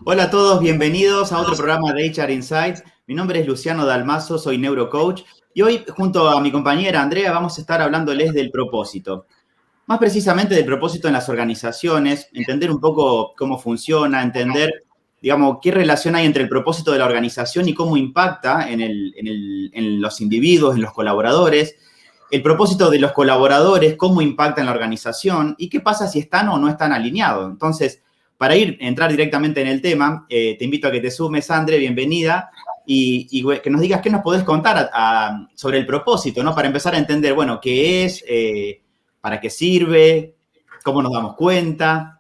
Hola a todos, bienvenidos a otro programa de HR Insights. Mi nombre es Luciano Dalmazo, soy neurocoach y hoy junto a mi compañera Andrea vamos a estar hablándoles del propósito. Más precisamente del propósito en las organizaciones, entender un poco cómo funciona, entender, digamos, qué relación hay entre el propósito de la organización y cómo impacta en los individuos, en los colaboradores, el propósito de los colaboradores, cómo impacta en la organización y qué pasa si están o no están alineados. Entonces, para entrar directamente en el tema, te invito a que te sumes, Andre, bienvenida, y que nos digas qué nos podés contar sobre el propósito, ¿no? Para empezar a entender, bueno, qué es, para qué sirve, cómo nos damos cuenta.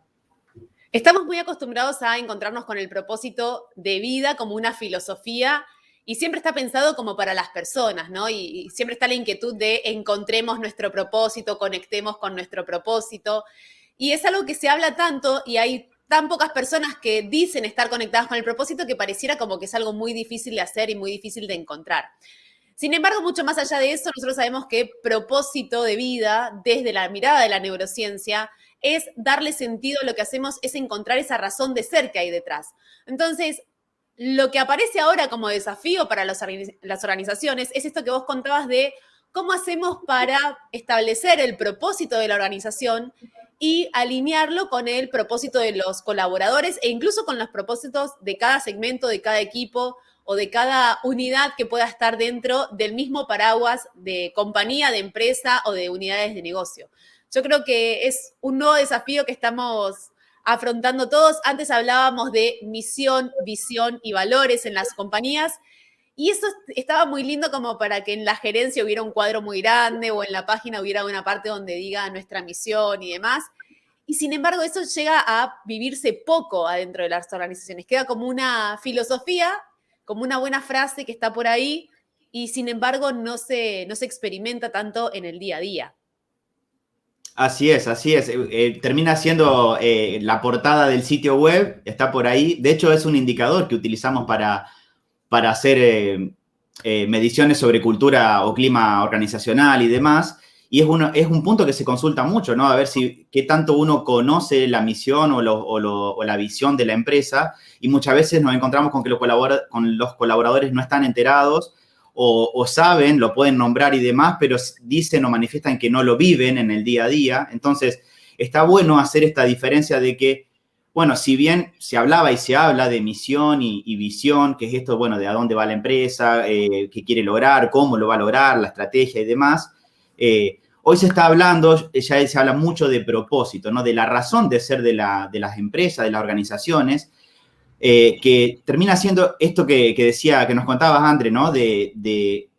Estamos muy acostumbrados a encontrarnos con el propósito de vida como una filosofía y siempre está pensado como para las personas, ¿no? Y siempre está la inquietud de encontremos nuestro propósito, conectemos con nuestro propósito. Y es algo que se habla tanto y hay tan pocas personas que dicen estar conectadas con el propósito que pareciera como que es algo muy difícil de hacer y muy difícil de encontrar. Sin embargo, mucho más allá de eso, nosotros sabemos que propósito de vida, desde la mirada de la neurociencia, es darle sentido a lo que hacemos, es encontrar esa razón de ser que hay detrás. Entonces, lo que aparece ahora como desafío para las organizaciones es esto que vos contabas de cómo hacemos para establecer el propósito de la organización y alinearlo con el propósito de los colaboradores e incluso con los propósitos de cada segmento, de cada equipo o de cada unidad que pueda estar dentro del mismo paraguas de compañía, de empresa o de unidades de negocio. Yo creo que es un nuevo desafío que estamos afrontando todos. Antes hablábamos de misión, visión y valores en las compañías y eso estaba muy lindo como para que en la gerencia hubiera un cuadro muy grande o en la página hubiera una parte donde diga nuestra misión y demás. Y sin embargo, eso llega a vivirse poco adentro de las organizaciones. Queda como una filosofía, como una buena frase que está por ahí y sin embargo no se experimenta tanto en el día a día. Así es, así es. Termina siendo la portada del sitio web, está por ahí. De hecho, es un indicador que utilizamos para hacer mediciones sobre cultura o clima organizacional y demás. Y es un punto que se consulta mucho, ¿no? A ver qué tanto uno conoce la misión o la visión de la empresa. Y muchas veces nos encontramos con que los colaboradores no están enterados o saben, lo pueden nombrar y demás, pero dicen o manifiestan que no lo viven en el día a día. Entonces, está bueno hacer esta diferencia de que, bueno, si bien se hablaba y se habla de misión y visión, que es esto, bueno, de a dónde va la empresa, qué quiere lograr, cómo lo va a lograr, la estrategia y demás, hoy se está hablando, ya se habla mucho de propósito, ¿no? De la razón de ser de las empresas, de las organizaciones, que termina siendo esto que decía, que nos contabas, Andre, ¿no? Lo que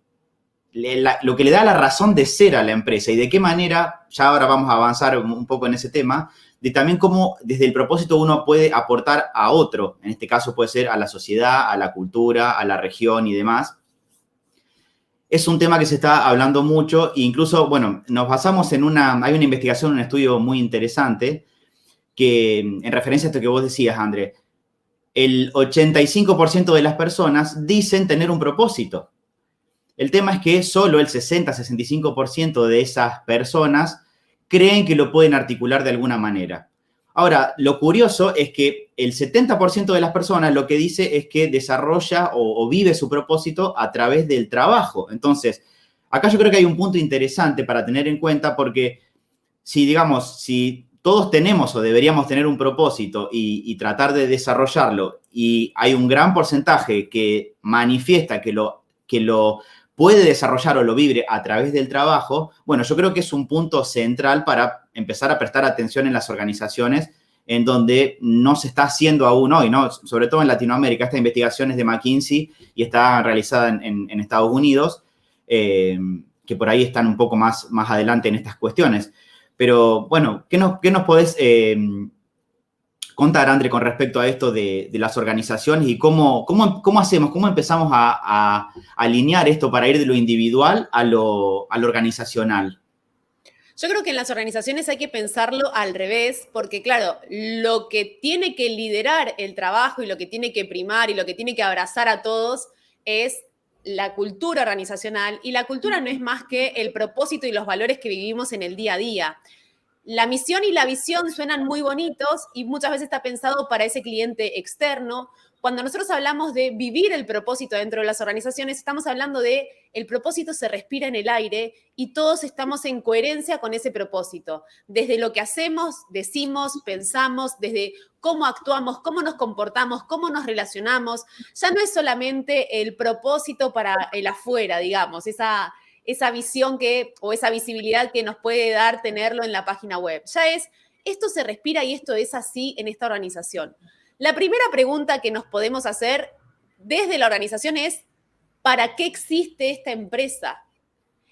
le da la razón de ser a la empresa y de qué manera, ya ahora vamos a avanzar un poco en ese tema, de también cómo desde el propósito uno puede aportar a otro, en este caso puede ser a la sociedad, a la cultura, a la región y demás. Es un tema que se está hablando mucho e incluso, bueno, nos basamos hay una investigación, un estudio muy interesante que, en referencia a esto que vos decías, André, el 85% de las personas dicen tener un propósito. El tema es que solo el 60-65% de esas personas creen que lo pueden articular de alguna manera. Ahora, lo curioso es que el 70% de las personas lo que dice es que desarrolla o vive su propósito a través del trabajo. Entonces, acá yo creo que hay un punto interesante para tener en cuenta porque si todos tenemos o deberíamos tener un propósito y tratar de desarrollarlo y hay un gran porcentaje que manifiesta que lo puede desarrollar o lo vive a través del trabajo, bueno, yo creo que es un punto central para empezar a prestar atención en las organizaciones en donde no se está haciendo aún hoy, ¿no? Sobre todo en Latinoamérica. Esta investigación es de McKinsey y está realizada en Estados Unidos, que por ahí están un poco más adelante en estas cuestiones. Pero, bueno, ¿qué nos podés contar, Andre, con respecto a esto de las organizaciones y cómo hacemos, cómo empezamos a alinear esto para ir de lo individual a lo organizacional? Yo creo que en las organizaciones hay que pensarlo al revés, porque claro, lo que tiene que liderar el trabajo y lo que tiene que primar y lo que tiene que abrazar a todos es la cultura organizacional, y la cultura no es más que el propósito y los valores que vivimos en el día a día. La misión y la visión suenan muy bonitos y muchas veces está pensado para ese cliente externo. Cuando nosotros hablamos de vivir el propósito dentro de las organizaciones, estamos hablando de el propósito se respira en el aire y todos estamos en coherencia con ese propósito. Desde lo que hacemos, decimos, pensamos, desde cómo actuamos, cómo nos comportamos, cómo nos relacionamos. Ya no es solamente el propósito para el afuera, digamos, esa visión o esa visibilidad que nos puede dar tenerlo en la página web. Ya es, esto se respira y esto es así en esta organización. La primera pregunta que nos podemos hacer desde la organización es, ¿para qué existe esta empresa?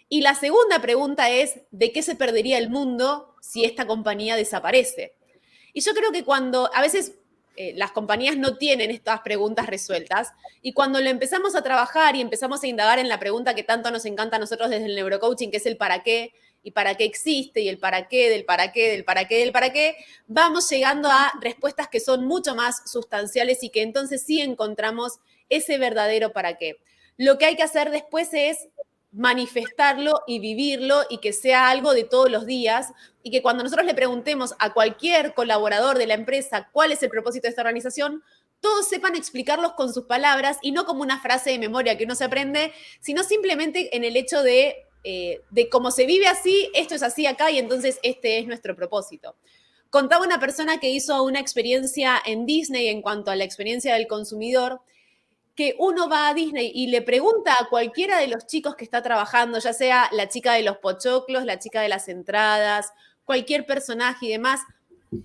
Y la segunda pregunta es, ¿de qué se perdería el mundo si esta compañía desaparece? Y yo creo que cuando a veces las compañías no tienen estas preguntas resueltas, y cuando lo empezamos a trabajar y empezamos a indagar en la pregunta que tanto nos encanta a nosotros desde el neurocoaching, que es el para qué, y para qué existe, y el para qué, del para qué, del para qué, del para qué, vamos llegando a respuestas que son mucho más sustanciales y que entonces sí encontramos ese verdadero para qué. Lo que hay que hacer después es manifestarlo y vivirlo y que sea algo de todos los días, y que cuando nosotros le preguntemos a cualquier colaborador de la empresa cuál es el propósito de esta organización, todos sepan explicarlos con sus palabras y no como una frase de memoria que uno se aprende, sino simplemente en el hecho de cómo se vive así, esto es así acá y entonces este es nuestro propósito. Contaba una persona que hizo una experiencia en Disney en cuanto a la experiencia del consumidor, que uno va a Disney y le pregunta a cualquiera de los chicos que está trabajando, ya sea la chica de los pochoclos, la chica de las entradas, cualquier personaje y demás,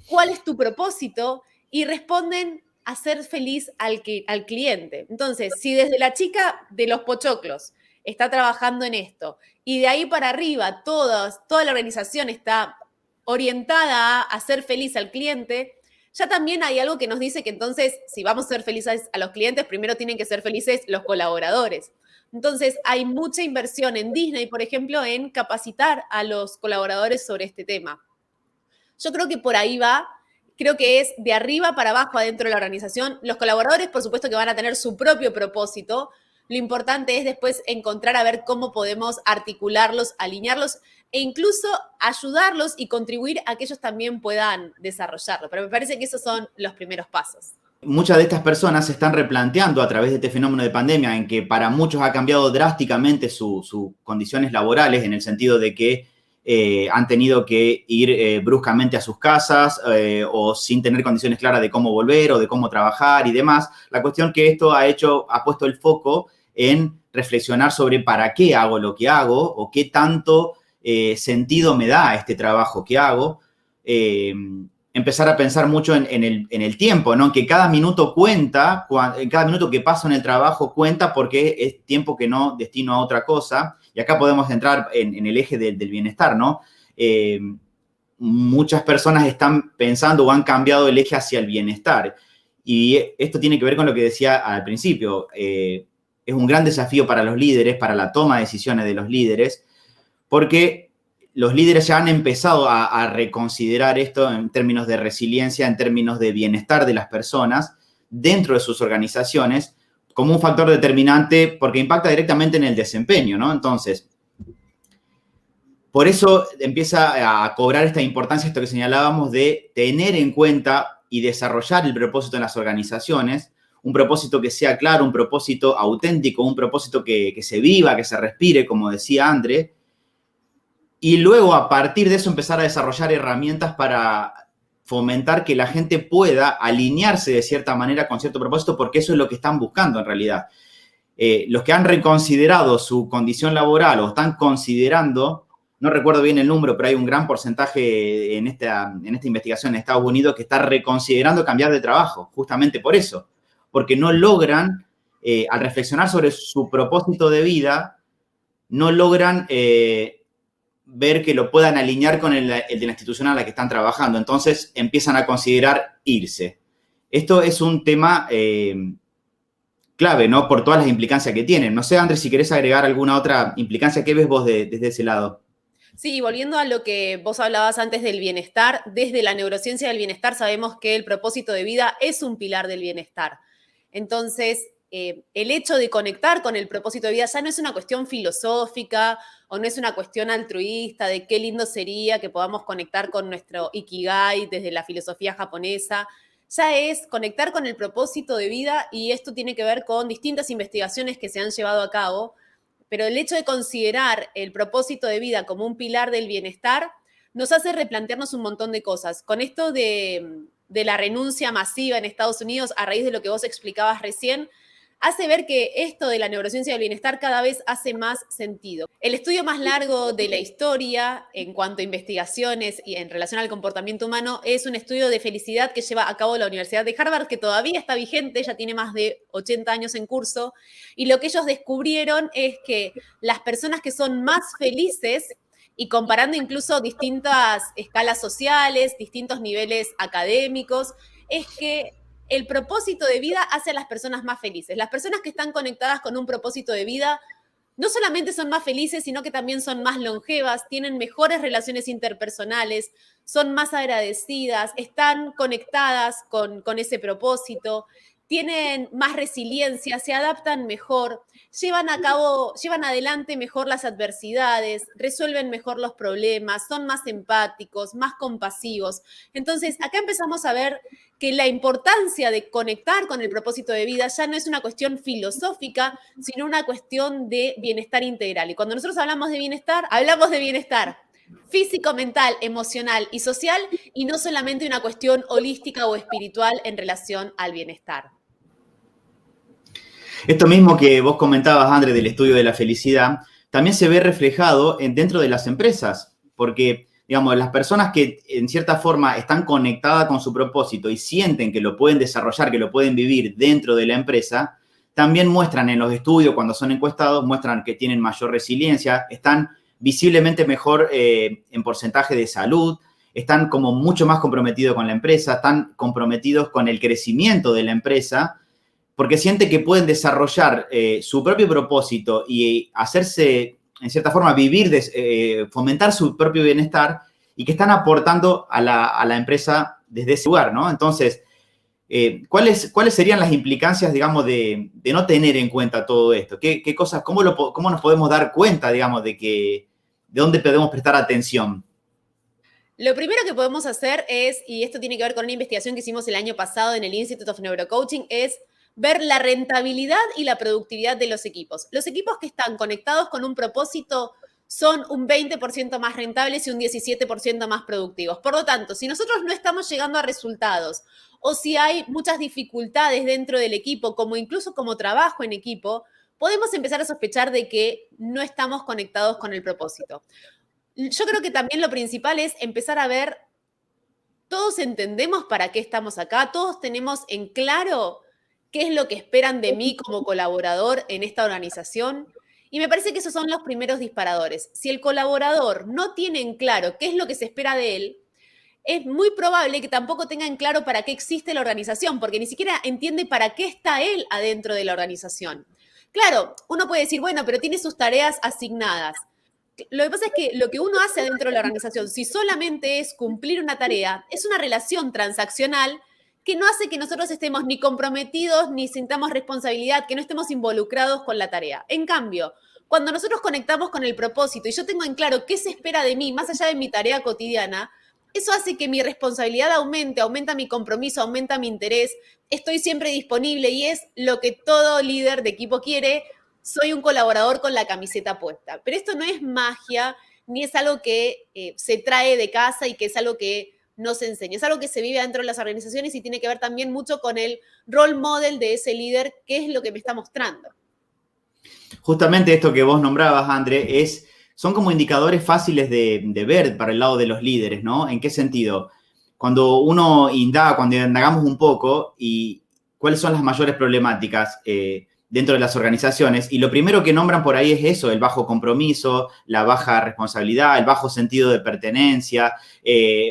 ¿cuál es tu propósito? Y responden hacer feliz al cliente. Entonces, si desde la chica de los pochoclos está trabajando en esto y de ahí para arriba toda la organización está orientada a hacer feliz al cliente, ya también hay algo que nos dice que entonces, si vamos a ser felices a los clientes, primero tienen que ser felices los colaboradores. Entonces, hay mucha inversión en Disney, por ejemplo, en capacitar a los colaboradores sobre este tema. Yo creo que por ahí va, creo que es de arriba para abajo adentro de la organización. Los colaboradores, por supuesto, que van a tener su propio propósito. Lo importante es después encontrar a ver cómo podemos articularlos, alinearlos e incluso ayudarlos y contribuir a que ellos también puedan desarrollarlo. Pero me parece que esos son los primeros pasos. Muchas de estas personas se están replanteando a través de este fenómeno de pandemia, en que para muchos ha cambiado drásticamente sus condiciones laborales, en el sentido de que han tenido que ir bruscamente a sus casas o sin tener condiciones claras de cómo volver o de cómo trabajar y demás. La cuestión que esto ha puesto el foco en reflexionar sobre para qué hago lo que hago o qué tanto sentido me da este trabajo que hago. Empezar a pensar mucho en el tiempo, ¿no? Que cada minuto cuenta, cada minuto que paso en el trabajo cuenta porque es tiempo que no destino a otra cosa. Y acá podemos entrar en el eje del bienestar, ¿no? Muchas personas están pensando o han cambiado el eje hacia el bienestar. Y esto tiene que ver con lo que decía al principio. Es un gran desafío para los líderes, para la toma de decisiones de los líderes, porque los líderes ya han empezado a reconsiderar esto en términos de resiliencia, en términos de bienestar de las personas dentro de sus organizaciones, como un factor determinante porque impacta directamente en el desempeño, ¿no? Entonces, por eso empieza a cobrar esta importancia, esto que señalábamos, de tener en cuenta y desarrollar el propósito en las organizaciones, un propósito que sea claro, un propósito auténtico, un propósito que se viva, que se respire, como decía André, y luego a partir de eso empezar a desarrollar herramientas para fomentar que la gente pueda alinearse de cierta manera con cierto propósito, porque eso es lo que están buscando en realidad. Los que han reconsiderado su condición laboral o están considerando, no recuerdo bien el número, pero hay un gran porcentaje en esta investigación en Estados Unidos que está reconsiderando cambiar de trabajo, justamente por eso, porque no logran, al reflexionar sobre su propósito de vida, no logran ver que lo puedan alinear con el de la institución a la que están trabajando. Entonces, empiezan a considerar irse. Esto es un tema clave, ¿no? Por todas las implicancias que tienen. No sé, Andrés, si querés agregar alguna otra implicancia. ¿Qué ves vos desde ese lado? Sí, volviendo a lo que vos hablabas antes del bienestar, desde la neurociencia del bienestar sabemos que el propósito de vida es un pilar del bienestar. Entonces, el hecho de conectar con el propósito de vida ya no es una cuestión filosófica o no es una cuestión altruista de qué lindo sería que podamos conectar con nuestro ikigai desde la filosofía japonesa. Ya es conectar con el propósito de vida y esto tiene que ver con distintas investigaciones que se han llevado a cabo, pero el hecho de considerar el propósito de vida como un pilar del bienestar nos hace replantearnos un montón de cosas. Con esto de la renuncia masiva en Estados Unidos, a raíz de lo que vos explicabas recién, hace ver que esto de la neurociencia del bienestar cada vez hace más sentido. El estudio más largo de la historia en cuanto a investigaciones y en relación al comportamiento humano es un estudio de felicidad que lleva a cabo la Universidad de Harvard, que todavía está vigente, ya tiene más de 80 años en curso, y lo que ellos descubrieron es que las personas que son más felices, y comparando incluso distintas escalas sociales, distintos niveles académicos, es que el propósito de vida hace a las personas más felices. Las personas que están conectadas con un propósito de vida no solamente son más felices, sino que también son más longevas, tienen mejores relaciones interpersonales, son más agradecidas, están conectadas con ese propósito, tienen más resiliencia, se adaptan mejor, llevan adelante mejor las adversidades, resuelven mejor los problemas, son más empáticos, más compasivos. Entonces, acá empezamos a ver que la importancia de conectar con el propósito de vida ya no es una cuestión filosófica, sino una cuestión de bienestar integral. Y cuando nosotros hablamos de bienestar físico, mental, emocional y social, y no solamente una cuestión holística o espiritual en relación al bienestar. Esto mismo que vos comentabas, André, del estudio de la felicidad, también se ve reflejado dentro de las empresas, porque, digamos, las personas que en cierta forma están conectadas con su propósito y sienten que lo pueden desarrollar, que lo pueden vivir dentro de la empresa, también muestran en los estudios, cuando son encuestados, muestran que tienen mayor resiliencia, están visiblemente mejor en porcentaje de salud, están como mucho más comprometidos con la empresa, están comprometidos con el crecimiento de la empresa, porque siente que pueden desarrollar su propio propósito y hacerse, en cierta forma, fomentar su propio bienestar y que están aportando a la empresa desde ese lugar, ¿no? Entonces, ¿cuáles serían las implicancias, digamos, de no tener en cuenta todo esto? ¿Qué cosas, cómo nos podemos dar cuenta, digamos, de dónde podemos prestar atención? Lo primero que podemos hacer es, y esto tiene que ver con una investigación que hicimos el año pasado en el Institute of Neurocoaching, es ver la rentabilidad y la productividad de los equipos. Los equipos que están conectados con un propósito son un 20% más rentables y un 17% más productivos. Por lo tanto, si nosotros no estamos llegando a resultados o si hay muchas dificultades dentro del equipo, como incluso como trabajo en equipo, podemos empezar a sospechar de que no estamos conectados con el propósito. Yo creo que también lo principal es empezar a ver, todos entendemos para qué estamos acá, todos tenemos en claro qué es lo que esperan de mí como colaborador en esta organización. Y me parece que esos son los primeros disparadores. Si el colaborador no tiene en claro qué es lo que se espera de él, es muy probable que tampoco tenga en claro para qué existe la organización, porque ni siquiera entiende para qué está él adentro de la organización. Claro, uno puede decir, bueno, pero tiene sus tareas asignadas. Lo que pasa es que lo que uno hace dentro de la organización, si solamente es cumplir una tarea, es una relación transaccional que no hace que nosotros estemos ni comprometidos ni sintamos responsabilidad, que no estemos involucrados con la tarea. En cambio, cuando nosotros conectamos con el propósito y yo tengo en claro qué se espera de mí, más allá de mi tarea cotidiana, eso hace que mi responsabilidad aumente, aumenta mi compromiso, aumenta mi interés, estoy siempre disponible y es lo que todo líder de equipo quiere. Soy un colaborador con la camiseta puesta. Pero esto no es magia, ni es algo que se trae de casa y que es algo que no se enseña. Es algo que se vive dentro de las organizaciones y tiene que ver también mucho con el role model de ese líder, qué es lo que me está mostrando. Justamente esto que vos nombrabas, André, son como indicadores fáciles de ver para el lado de los líderes, ¿no? ¿En qué sentido? Cuando indagamos un poco y cuáles son las mayores problemáticas dentro de las organizaciones, y lo primero que nombran por ahí es eso, el bajo compromiso, la baja responsabilidad, el bajo sentido de pertenencia.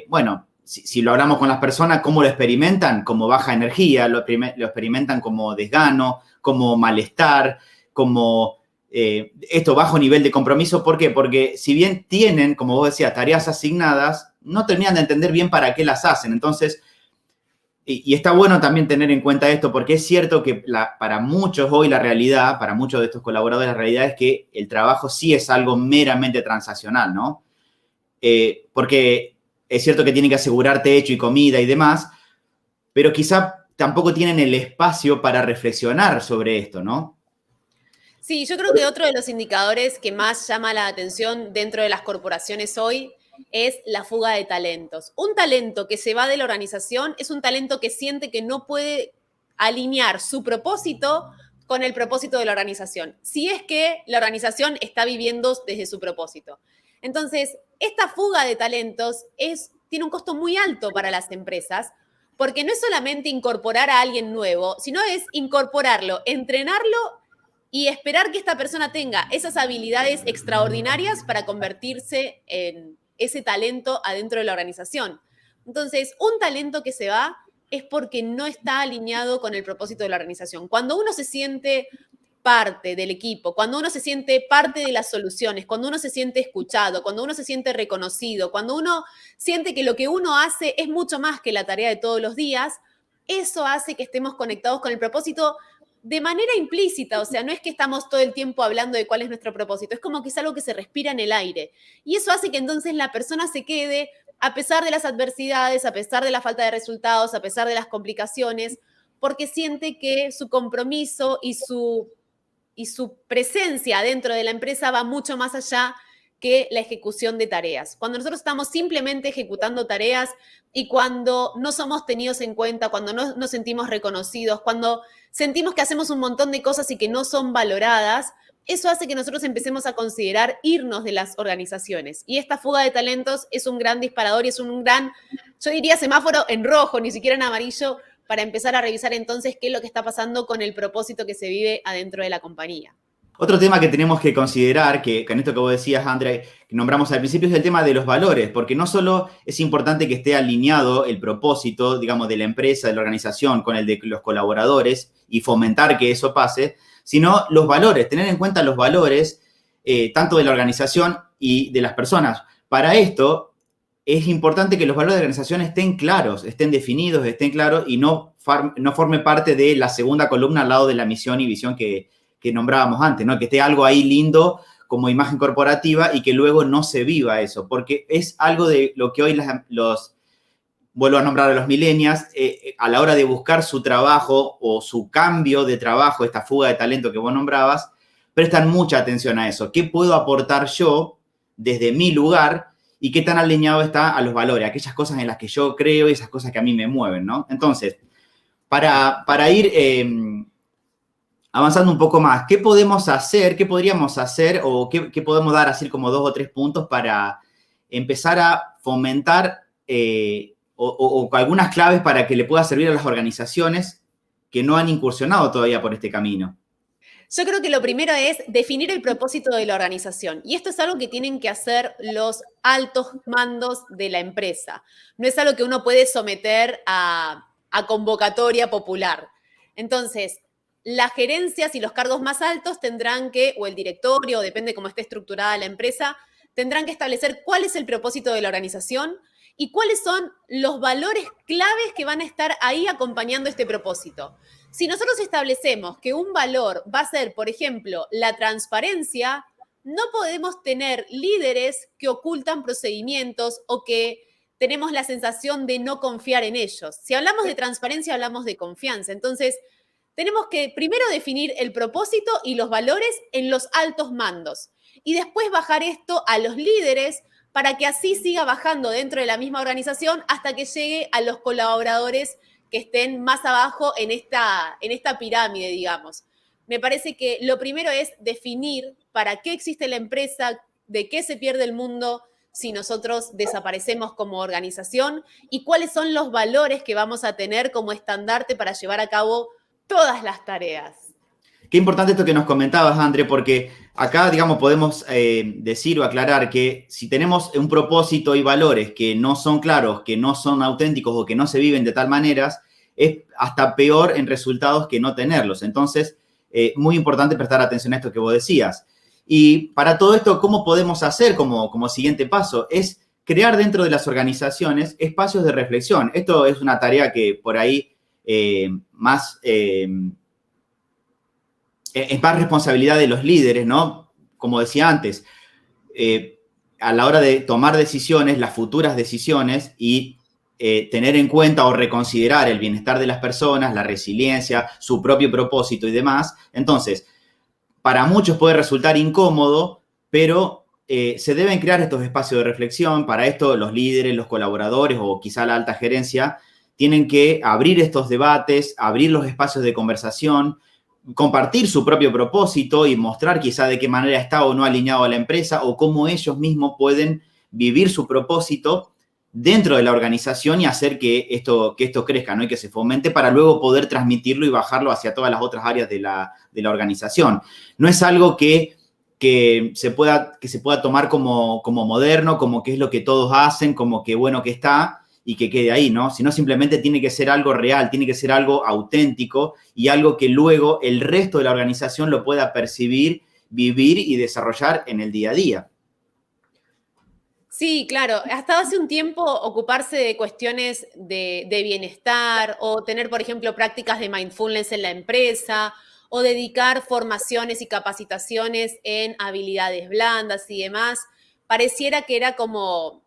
Bueno, si lo hablamos con las personas, ¿cómo lo experimentan? Como baja energía, lo experimentan como desgano, como malestar, como esto bajo nivel de compromiso. ¿Por qué? Porque si bien tienen, como vos decías, tareas asignadas, no terminan de entender bien para qué las hacen. Entonces, y está bueno también tener en cuenta esto, porque es cierto que para muchos hoy la realidad, para muchos de estos colaboradores, la realidad es que el trabajo sí es algo meramente transaccional, ¿no? Porque es cierto que tienen que asegurar techo y comida y demás, pero quizá tampoco tienen el espacio para reflexionar sobre esto, ¿no? Sí, yo creo que otro de los indicadores que más llama la atención dentro de las corporaciones hoy es la fuga de talentos. Un talento que se va de la organización es un talento que siente que no puede alinear su propósito con el propósito de la organización, si es que la organización está viviendo desde su propósito. Entonces, esta fuga de talentos tiene un costo muy alto para las empresas, porque no es solamente incorporar a alguien nuevo, sino es incorporarlo, entrenarlo y esperar que esta persona tenga esas habilidades extraordinarias para convertirse en ese talento adentro de la organización. Entonces, un talento que se va es porque no está alineado con el propósito de la organización. Cuando uno se siente parte del equipo, cuando uno se siente parte de las soluciones, cuando uno se siente escuchado, cuando uno se siente reconocido, cuando uno siente que lo que uno hace es mucho más que la tarea de todos los días, eso hace que estemos conectados con el propósito de manera implícita. O sea, no es que estamos todo el tiempo hablando de cuál es nuestro propósito, es como que es algo que se respira en el aire. Y eso hace que entonces la persona se quede, a pesar de las adversidades, a pesar de la falta de resultados, a pesar de las complicaciones, porque siente que su compromiso y su presencia dentro de la empresa va mucho más allá que la ejecución de tareas. Cuando nosotros estamos simplemente ejecutando tareas y cuando no somos tenidos en cuenta, cuando no nos sentimos reconocidos, cuando sentimos que hacemos un montón de cosas y que no son valoradas, eso hace que nosotros empecemos a considerar irnos de las organizaciones. Y esta fuga de talentos es un gran disparador y es un gran, yo diría, semáforo en rojo, ni siquiera en amarillo, para empezar a revisar entonces qué es lo que está pasando con el propósito que se vive adentro de la compañía. Otro tema que tenemos que considerar, que en esto que vos decías, André, que nombramos al principio, es el tema de los valores, porque no solo es importante que esté alineado el propósito, digamos, de la empresa, de la organización, con el de los colaboradores y fomentar que eso pase, sino los valores, tener en cuenta los valores tanto de la organización y de las personas. Para esto, es importante que los valores de la organización estén claros, estén definidos, estén claros y no forme parte de la segunda columna al lado de la misión y visión que nombrábamos antes, ¿no? Que esté algo ahí lindo como imagen corporativa y que luego no se viva eso, porque es algo de lo que hoy vuelvo a nombrar a los millennials, a la hora de buscar su trabajo o su cambio de trabajo, esta fuga de talento que vos nombrabas, prestan mucha atención a eso. ¿Qué puedo aportar yo desde mi lugar y qué tan alineado está a los valores, aquellas cosas en las que yo creo y esas cosas que a mí me mueven, ¿no? Entonces, para ir avanzando un poco más, ¿qué podemos hacer, qué podríamos hacer o qué podemos dar así como 2 o 3 puntos para empezar a fomentar o algunas claves para que le pueda servir a las organizaciones que no han incursionado todavía por este camino? Yo creo que lo primero es definir el propósito de la organización. Y esto es algo que tienen que hacer los altos mandos de la empresa. No es algo que uno puede someter a convocatoria popular. Entonces, las gerencias y los cargos más altos tendrán que, o el directorio, depende cómo esté estructurada la empresa, tendrán que establecer cuál es el propósito de la organización y cuáles son los valores claves que van a estar ahí acompañando este propósito. Si nosotros establecemos que un valor va a ser, por ejemplo, la transparencia, no podemos tener líderes que ocultan procedimientos o que tenemos la sensación de no confiar en ellos. Si hablamos de transparencia, hablamos de confianza. Entonces, tenemos que primero definir el propósito y los valores en los altos mandos y después bajar esto a los líderes para que así siga bajando dentro de la misma organización hasta que llegue a los colaboradores que estén más abajo en esta pirámide, digamos. Me parece que lo primero es definir para qué existe la empresa, de qué se pierde el mundo si nosotros desaparecemos como organización y cuáles son los valores que vamos a tener como estandarte para llevar a cabo todas las tareas. Qué importante esto que nos comentabas, André, porque acá, digamos, podemos decir o aclarar que si tenemos un propósito y valores que no son claros, que no son auténticos o que no se viven de tal manera, es hasta peor en resultados que no tenerlos. Entonces, muy importante prestar atención a esto que vos decías. Y para todo esto, ¿cómo podemos hacer como siguiente paso? Es crear dentro de las organizaciones espacios de reflexión. Esto es una tarea que por ahí más es más responsabilidad de los líderes, ¿no? Como decía antes, a la hora de tomar decisiones, las futuras decisiones y tener en cuenta o reconsiderar el bienestar de las personas, la resiliencia, su propio propósito y demás. Entonces, para muchos puede resultar incómodo, pero se deben crear estos espacios de reflexión. Para esto, los líderes, los colaboradores o quizá la alta gerencia tienen que abrir estos debates, abrir los espacios de conversación, compartir su propio propósito y mostrar quizá de qué manera está o no alineado a la empresa o cómo ellos mismos pueden vivir su propósito dentro de la organización y hacer que esto crezca, ¿no? Y que se fomente para luego poder transmitirlo y bajarlo hacia todas las otras áreas de la organización. No es algo que se pueda tomar como moderno, como que es lo que todos hacen, como que bueno que está y que quede ahí, ¿no? Sino simplemente tiene que ser algo real, tiene que ser algo auténtico y algo que luego el resto de la organización lo pueda percibir, vivir y desarrollar en el día a día. Sí, claro. Hasta hace un tiempo ocuparse de cuestiones de bienestar o tener, por ejemplo, prácticas de mindfulness en la empresa o dedicar formaciones y capacitaciones en habilidades blandas y demás, pareciera que era como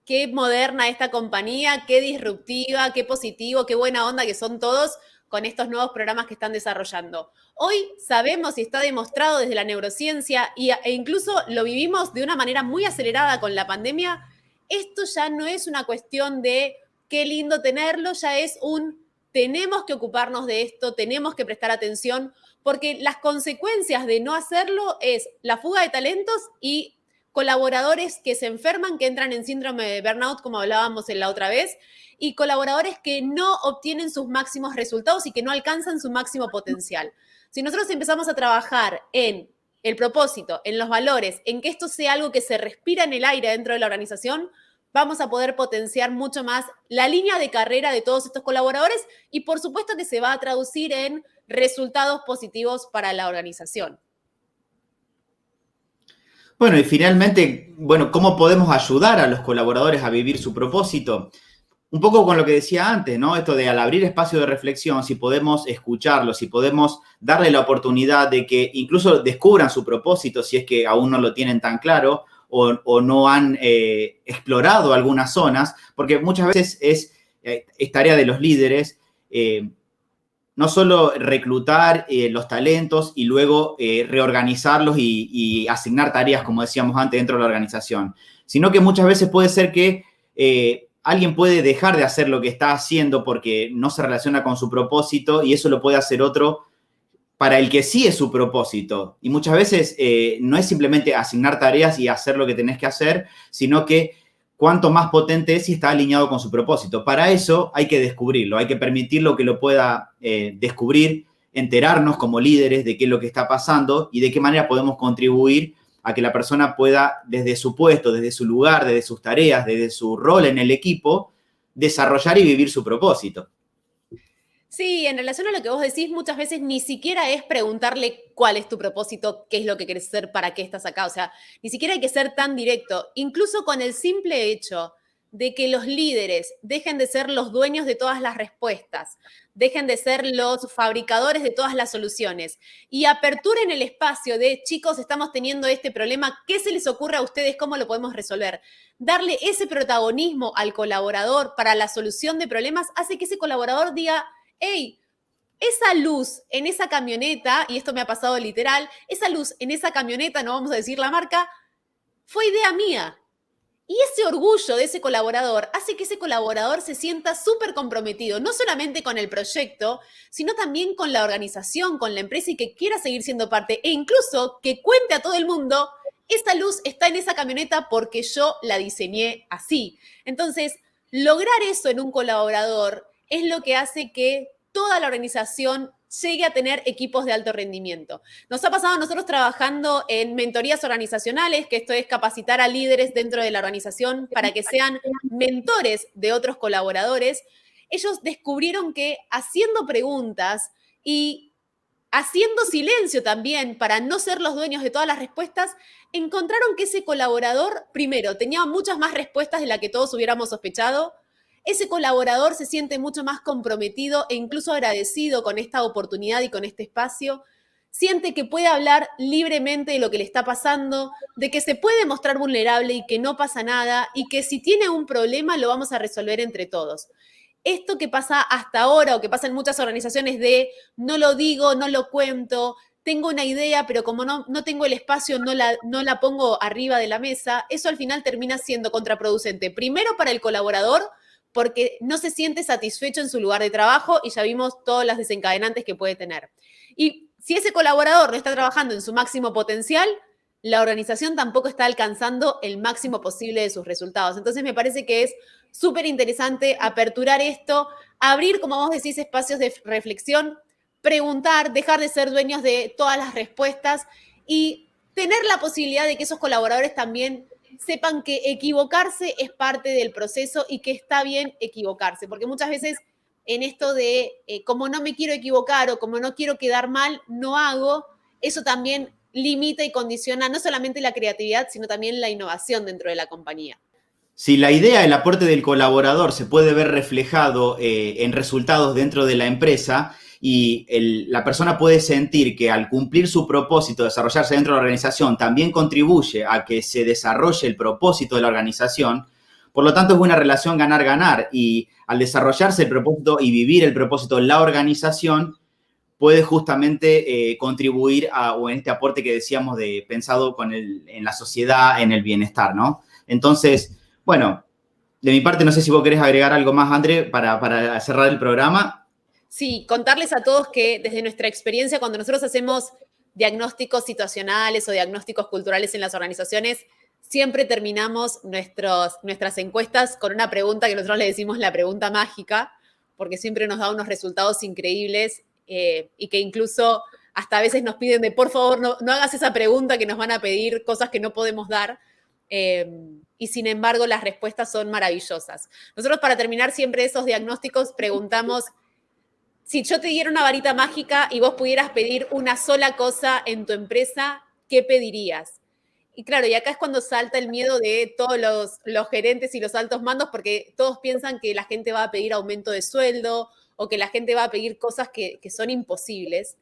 qué moderna esta compañía, qué disruptiva, qué positivo, qué buena onda que son todos con estos nuevos programas que están desarrollando. Hoy sabemos y está demostrado desde la neurociencia e incluso lo vivimos de una manera muy acelerada con la pandemia, esto ya no es una cuestión de qué lindo tenerlo, ya es un tenemos que ocuparnos de esto, tenemos que prestar atención, porque las consecuencias de no hacerlo es la fuga de talentos y colaboradores que se enferman, que entran en síndrome de burnout, como hablábamos en la otra vez, y colaboradores que no obtienen sus máximos resultados y que no alcanzan su máximo potencial. Si nosotros empezamos a trabajar en el propósito, en los valores, en que esto sea algo que se respira en el aire dentro de la organización, vamos a poder potenciar mucho más la línea de carrera de todos estos colaboradores y por supuesto que se va a traducir en resultados positivos para la organización. Bueno, y finalmente, bueno, ¿cómo podemos ayudar a los colaboradores a vivir su propósito? Un poco con lo que decía antes, ¿no? Esto de al abrir espacio de reflexión, si podemos escucharlos, si podemos darle la oportunidad de que incluso descubran su propósito, si es que aún no lo tienen tan claro o no han explorado algunas zonas, porque muchas veces es tarea de los líderes no solo reclutar los talentos y luego reorganizarlos y asignar tareas, como decíamos antes, dentro de la organización, sino que muchas veces puede ser que alguien puede dejar de hacer lo que está haciendo porque no se relaciona con su propósito y eso lo puede hacer otro para el que sí es su propósito. Y muchas veces no es simplemente asignar tareas y hacer lo que tenés que hacer, sino que cuánto más potente es si está alineado con su propósito. Para eso hay que descubrirlo, hay que permitirlo que lo pueda descubrir, enterarnos como líderes de qué es lo que está pasando y de qué manera podemos contribuir a que la persona pueda, desde su puesto, desde su lugar, desde sus tareas, desde su rol en el equipo, desarrollar y vivir su propósito. Sí, en relación a lo que vos decís, muchas veces ni siquiera es preguntarle cuál es tu propósito, qué es lo que querés hacer, para qué estás acá. O sea, ni siquiera hay que ser tan directo. Incluso con el simple hecho de que los líderes dejen de ser los dueños de todas las respuestas, dejen de ser los fabricadores de todas las soluciones y aperturen el espacio de, chicos, estamos teniendo este problema, ¿qué se les ocurre a ustedes? ¿Cómo lo podemos resolver? Darle ese protagonismo al colaborador para la solución de problemas hace que ese colaborador diga, hey, esa luz en esa camioneta, y esto me ha pasado literal, esa luz en esa camioneta, no vamos a decir la marca, fue idea mía. Y ese orgullo de ese colaborador hace que ese colaborador se sienta súper comprometido, no solamente con el proyecto, sino también con la organización, con la empresa y que quiera seguir siendo parte e incluso que cuente a todo el mundo, esa luz está en esa camioneta porque yo la diseñé así. Entonces, lograr eso en un colaborador es lo que hace que toda la organización llegue a tener equipos de alto rendimiento. Nos ha pasado a nosotros trabajando en mentorías organizacionales, que esto es capacitar a líderes dentro de la organización para que sean mentores de otros colaboradores. Ellos descubrieron que haciendo preguntas y haciendo silencio también para no ser los dueños de todas las respuestas, encontraron que ese colaborador, primero, tenía muchas más respuestas de las que todos hubiéramos sospechado. Ese colaborador se siente mucho más comprometido e incluso agradecido con esta oportunidad y con este espacio. Siente que puede hablar libremente de lo que le está pasando, de que se puede mostrar vulnerable y que no pasa nada, y que si tiene un problema lo vamos a resolver entre todos. Esto que pasa hasta ahora o que pasa en muchas organizaciones de no lo digo, no lo cuento, tengo una idea, pero como no tengo el espacio, no la pongo arriba de la mesa, eso al final termina siendo contraproducente. Primero para el colaborador, porque no se siente satisfecho en su lugar de trabajo y ya vimos todas las desencadenantes que puede tener. Y si ese colaborador no está trabajando en su máximo potencial, la organización tampoco está alcanzando el máximo posible de sus resultados. Entonces me parece que es súper interesante aperturar esto, abrir, como vos decís, espacios de reflexión, preguntar, dejar de ser dueños de todas las respuestas y tener la posibilidad de que esos colaboradores también sepan que equivocarse es parte del proceso y que está bien equivocarse, porque muchas veces en esto de como no me quiero equivocar o como no quiero quedar mal, no hago, eso también limita y condiciona no solamente la creatividad, sino también la innovación dentro de la compañía. Si la idea, el aporte del colaborador se puede ver reflejado en resultados dentro de la empresa y la persona puede sentir que al cumplir su propósito, desarrollarse dentro de la organización, también contribuye a que se desarrolle el propósito de la organización, por lo tanto es una relación ganar-ganar y al desarrollarse el propósito y vivir el propósito de la organización, puede justamente contribuir o en este aporte que decíamos de pensado en la sociedad, en el bienestar, ¿no? Entonces, bueno, de mi parte, no sé si vos querés agregar algo más, André, para cerrar el programa. Sí, contarles a todos que desde nuestra experiencia, cuando nosotros hacemos diagnósticos situacionales o diagnósticos culturales en las organizaciones, siempre terminamos nuestras encuestas con una pregunta que nosotros le decimos la pregunta mágica, porque siempre nos da unos resultados increíbles y que incluso hasta a veces nos piden de por favor no hagas esa pregunta que nos van a pedir cosas que no podemos dar. Y sin embargo las respuestas son maravillosas. Nosotros para terminar siempre esos diagnósticos preguntamos, si yo te diera una varita mágica y vos pudieras pedir una sola cosa en tu empresa, ¿qué pedirías? Y claro, y acá es cuando salta el miedo de todos los gerentes y los altos mandos, porque todos piensan que la gente va a pedir aumento de sueldo o que la gente va a pedir cosas que son imposibles.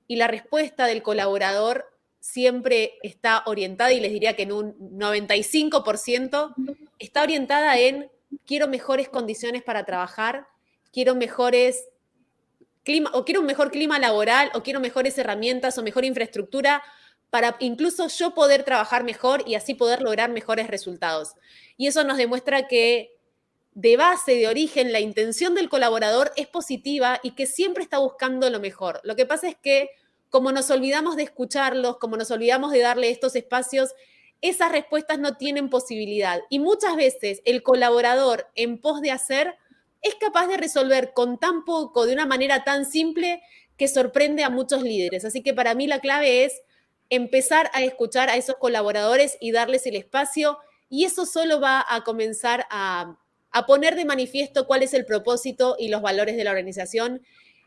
Y la respuesta del colaborador siempre está orientada, y les diría que en un 95% está orientada en quiero mejores condiciones para trabajar, quiero mejores clima, o quiero un mejor clima laboral, o quiero mejores herramientas o mejor infraestructura para incluso yo poder trabajar mejor y así poder lograr mejores resultados. Y eso nos demuestra que de base, de origen, la intención del colaborador es positiva y que siempre está buscando lo mejor. Lo que pasa es que como nos olvidamos de escucharlos, como nos olvidamos de darle estos espacios, esas respuestas no tienen posibilidad. Y muchas veces el colaborador, en pos de hacer, es capaz de resolver con tan poco, de una manera tan simple, que sorprende a muchos líderes. Así que para mí la clave es empezar a escuchar a esos colaboradores y darles el espacio, y eso solo va a comenzar a poner de manifiesto cuál es el propósito y los valores de la organización.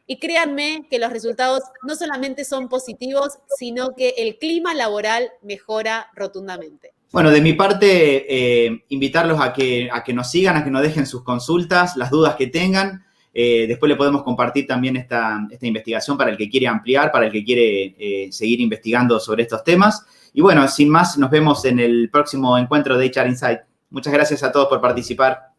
Y créanme que los resultados no solamente son positivos, sino que el clima laboral mejora rotundamente. Bueno, de mi parte, invitarlos a que nos sigan, a que nos dejen sus consultas, las dudas que tengan. Después le podemos compartir también esta investigación para el que quiere ampliar, para el que quiere seguir investigando sobre estos temas. Y bueno, sin más, nos vemos en el próximo encuentro de HR Insight. Muchas gracias a todos por participar.